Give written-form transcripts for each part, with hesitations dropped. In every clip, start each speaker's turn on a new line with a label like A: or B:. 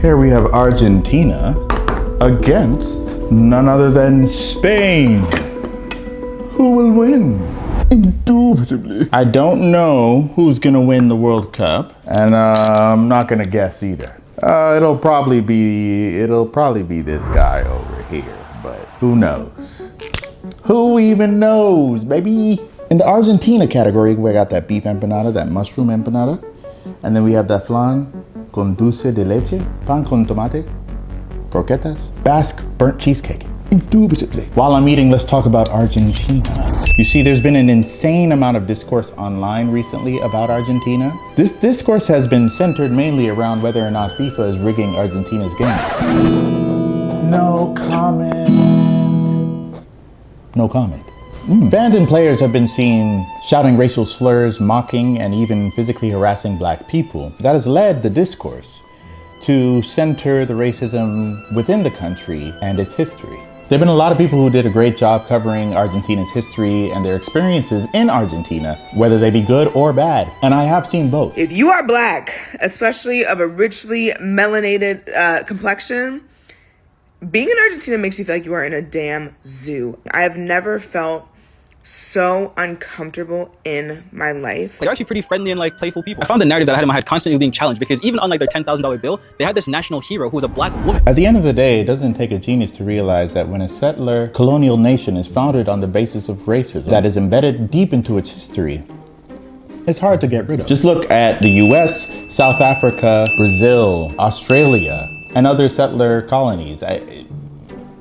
A: Here we have Argentina against none other than Spain. Who will win? Indubitably. I don't know who's gonna win the World Cup, and I'm not gonna guess either. It'll probably be this guy over here, but who knows? Who even knows, baby? In the Argentina category, we got that beef empanada, that mushroom empanada, and then we have that flan con dulce de leche, pan con tomate, croquetas, Basque burnt cheesecake. Indubitably. While I'm eating, let's talk about Argentina. You see, there's been an insane amount of discourse online recently about Argentina. This discourse has been centered mainly around whether or not FIFA is rigging Argentina's game. No comment. No comment. Fans and players have been seen shouting racial slurs, mocking, and even physically harassing Black people. That has led the discourse to center the racism within the country and its history. There have been a lot of people who did a great job covering Argentina's history and their experiences in Argentina, whether they be good or bad. And I have seen both.
B: If you are Black, especially of a richly melanated complexion, being in Argentina makes you feel like you are in a damn zoo. I have never felt so uncomfortable in my life.
C: They're actually pretty friendly and playful people. I found the narrative that I had in my head constantly being challenged because even on their $10,000 bill, they had this national hero who was a Black woman.
A: At the end of the day, it doesn't take a genius to realize that when a settler colonial nation is founded on the basis of racism that is embedded deep into its history, it's hard to get rid of. Just look at the US, South Africa, Brazil, Australia, and other settler colonies.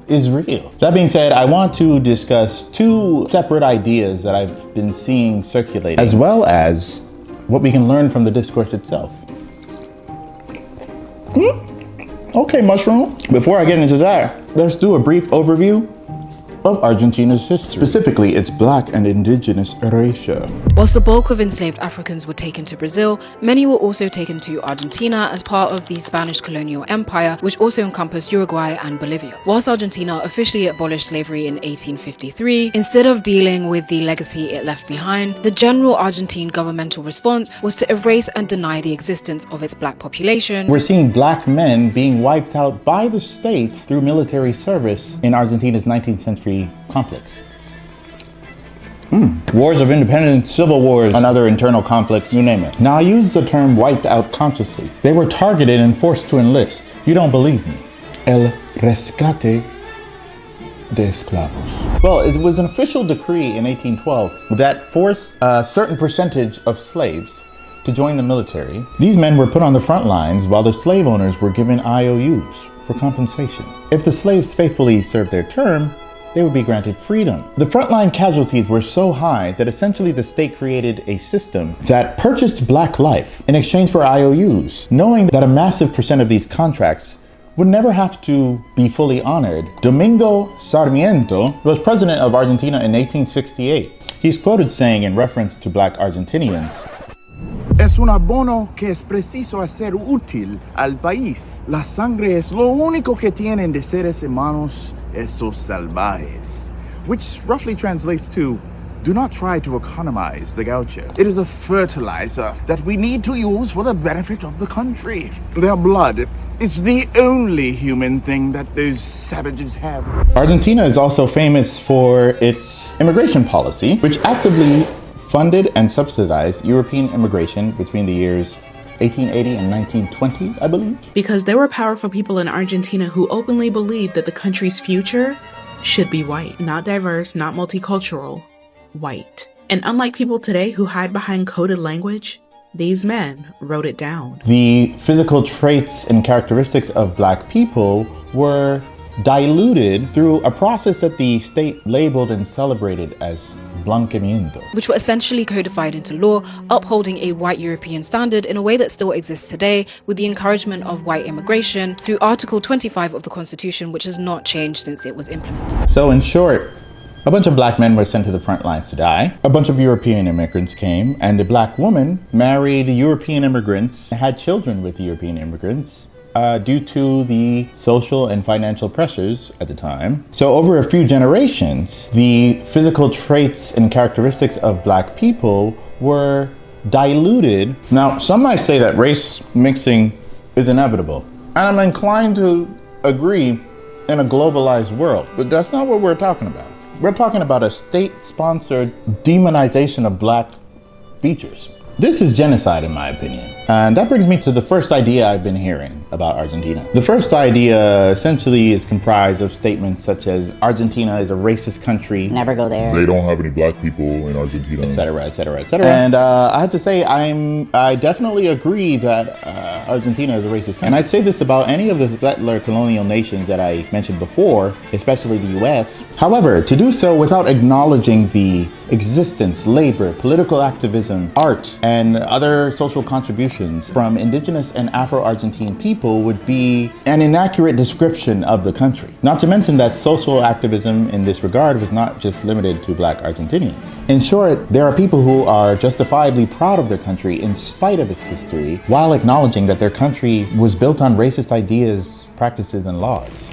A: Is real. That being said, I want to discuss two separate ideas that I've been seeing circulating, as well as what we can learn from the discourse itself. Okay, mushroom. Before I get into that, let's do a brief overview of Argentina's history, specifically its Black and indigenous erasure.
D: Whilst the bulk of enslaved Africans were taken to Brazil, many were also taken to Argentina as part of the Spanish colonial empire, which also encompassed Uruguay and Bolivia. Whilst Argentina officially abolished slavery in 1853, instead of dealing with the legacy it left behind, the general Argentine governmental response was to erase and deny the existence of its Black population.
A: We're seeing Black men being wiped out by the state through military service in Argentina's 19th century conflicts. Wars of independence, civil wars, and other internal conflicts, you name it. Now I use the term wiped out consciously. They were targeted and forced to enlist. You don't believe me. El rescate de esclavos. Well, it was an official decree in 1812 that forced a certain percentage of slaves to join the military. These men were put on the front lines while the slave owners were given IOUs for compensation. If the slaves faithfully served their term, they would be granted freedom. The frontline casualties were so high that essentially the state created a system that purchased Black life in exchange for IOUs, knowing that a massive percent of these contracts would never have to be fully honored. Domingo Sarmiento was president of Argentina in 1868. He's quoted saying in reference to Black Argentinians,
E: Es un abono que es preciso hacer útil al país. La sangre es lo único que tienen de seres humanos esos salvajes. Which roughly translates to, do not try to economize the gaucho. It is a fertilizer that we need to use for the benefit of the country. Their blood is the only human thing that those savages have.
A: Argentina is also famous for its immigration policy, which actively funded and subsidized European immigration between the years 1880 and 1920, I believe.
F: Because there were powerful people in Argentina who openly believed that the country's future should be white. Not diverse, not multicultural, white. And unlike people today who hide behind coded language, these men wrote it down.
A: The physical traits and characteristics of Black people were diluted through a process that the state labeled and celebrated as blanqueamiento,
D: which were essentially codified into law, upholding a white European standard in a way that still exists today, with the encouragement of white immigration through Article 25 of the Constitution, which has not changed since it was implemented.
A: So in short, a bunch of Black men were sent to the front lines to die. A bunch of European immigrants came, and the Black woman married European immigrants, had children with European immigrants, due to the social and financial pressures at the time. So over a few generations, the physical traits and characteristics of Black people were diluted. Now, some might say that race mixing is inevitable. I'm inclined to agree in a globalized world, but that's not what we're talking about. We're talking about a state-sponsored demonization of black features. This is genocide, in my opinion. And that brings me to the first idea I've been hearing about Argentina. The first idea essentially is comprised of statements such as Argentina is a racist country.
G: Never go there.
H: They don't have any black people in Argentina.
A: Et cetera, et cetera, et cetera. And I have to say, I definitely agree that Argentina is a racist country. And I'd say this about any of the settler colonial nations that I mentioned before, especially the US. However, to do so without acknowledging the existence, labor, political activism, art, and other social contributions from indigenous and Afro-Argentine people would be an inaccurate description of the country. Not to mention that social activism in this regard was not just limited to black Argentinians. In short, there are people who are justifiably proud of their country in spite of its history, while acknowledging that their country was built on racist ideas, practices, and laws.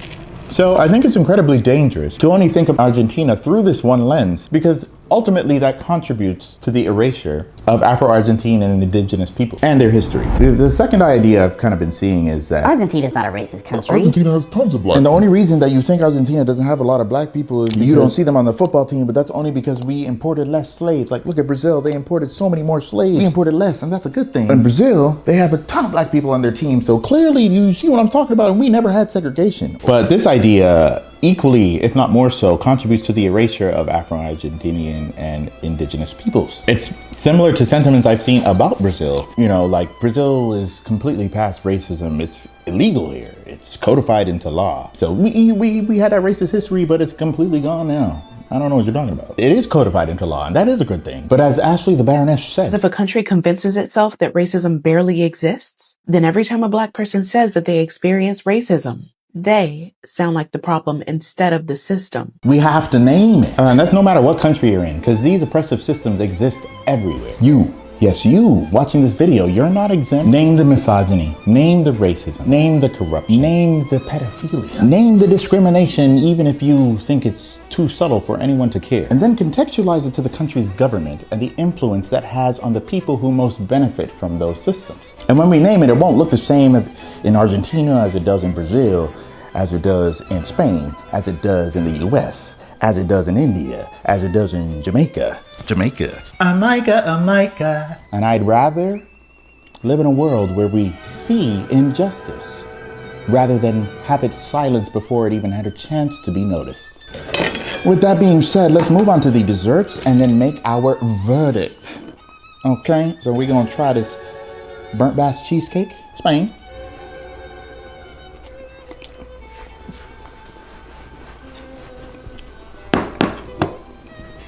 A: So I think it's incredibly dangerous to only think of Argentina through this one lens, because ultimately that contributes to the erasure of Afro-Argentine and indigenous people and their history. The second idea I've kind of been seeing is that
G: Argentina's not a racist country.
H: Argentina has tons of black
A: and the only reason that you think Argentina doesn't have a lot of black people is you don't see them on the football team, but that's only because we imported less slaves. Like, look at Brazil, they imported so many more slaves. We imported less, and that's a good thing. In Brazil, they have a ton of black people on their team, so clearly you see what I'm talking about, and we never had segregation. But this idea equally, if not more so, contributes to the erasure of Afro-Argentinian and indigenous peoples. It's similar to sentiments I've seen about Brazil. You know, like Brazil is completely past racism. It's illegal here. It's codified into law. So we had that racist history, but it's completely gone now. I don't know what you're talking about. It is codified into law, and that is a good thing. But as Ashley the Baroness said,
F: As if a country convinces itself that racism barely exists, then every time a black person says that they experience racism, they sound like the problem instead of the system.
A: we have to name it. And that's no matter what country you're in, because these oppressive systems exist everywhere. Yes, you watching this video, you're not exempt. Name the misogyny, name the racism, name the corruption, name the pedophilia, name the discrimination, even if you think it's too subtle for anyone to care. And then contextualize it to the country's government and the influence that has on the people who most benefit from those systems. And when we name it, it won't look the same as in Argentina as it does in Brazil, as it does in Spain, as it does in the US, as it does in India, as it does in Jamaica. Jamaica. And I'd rather live in a world where we see injustice rather than have it silenced before it even had a chance to be noticed. With that being said, let's move on to the desserts and then make our verdict. Okay, so we're gonna try this burnt bass cheesecake, Spain.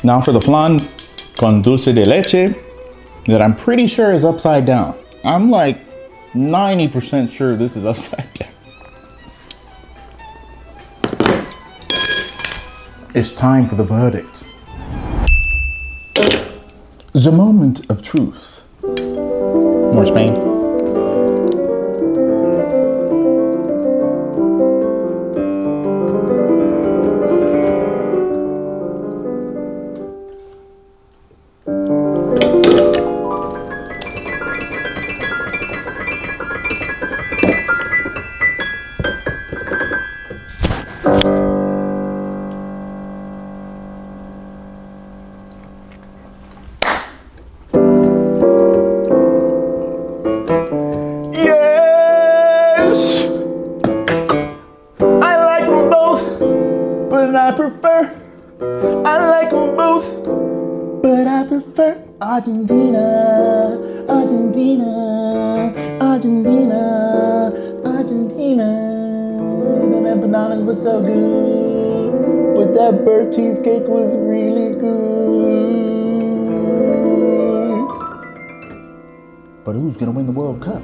A: Now for the flan con dulce de leche that I'm pretty sure is upside down. I'm like 90% sure this is upside down. It's time for the verdict. The moment of truth. More Spain. Argentina, Argentina, Argentina, Argentina. The empanadas were so good, but that burnt cheesecake was really good. But who's gonna win the World Cup?